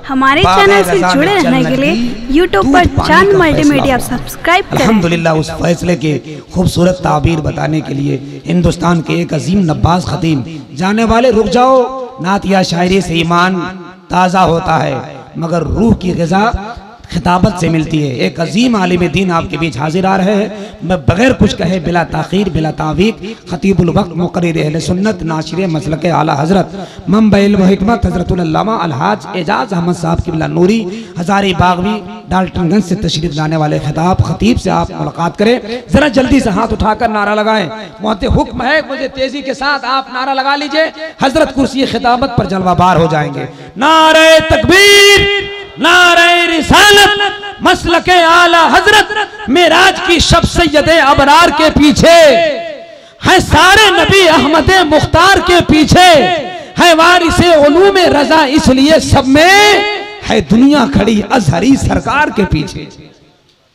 हमारे चैनल से जुड़े रहने के लिए यूट्यूब पर चांद मल्टीमीडिया सब्सक्राइब करें। अल्हम्दुलिल्लाह उस फैसले के खूबसूरत ताबीर बताने के लिए हिंदुस्तान के एक अजीम नब्बाज खतीम, जाने वाले रुक जाओ, नात या शायरी से ईमान ताज़ा होता है मगर रूह की ग़िज़ा खिताबत से मिलती है। एक अजीम आलिम दीन आपके बीच हाजिर आ रहे हैं। मैं बगैर कुछ कहे, बिला ताखीर बिला तावीक, खतीबुल वक्त मुक़र्रिर अहले सुन्नत नाशिर मसलक आला हज़रत मंबा इल्म व हिकमत हज़रतुल अल्लामा अलहाज एजाज अहमद साहब क़िबला नूरी हज़ारी बागवी डाल्टनगंज से तशरीफ लाने वाले खिताब खतीब से आप मुलाकात करें। जरा जल्दी से हाथ उठाकर नारा लगाएं। मोहते हुक्म है, मुझे तेजी के साथ आप नारा लगा लीजिए। हजरत कुर्सी खिताबत पर जलवाबार हो जाएंगे। नारे तकबीर, नारे रिसालत, मसलके आला हजरत मेराज की शब सैयदे अबरार के पीछे है सारे नबी अहमद मुख्तार के पीछे है वारिसे उलूम रजा, इसलिए सब में है दुनिया खड़ी अजहरी सरकार के पीछे।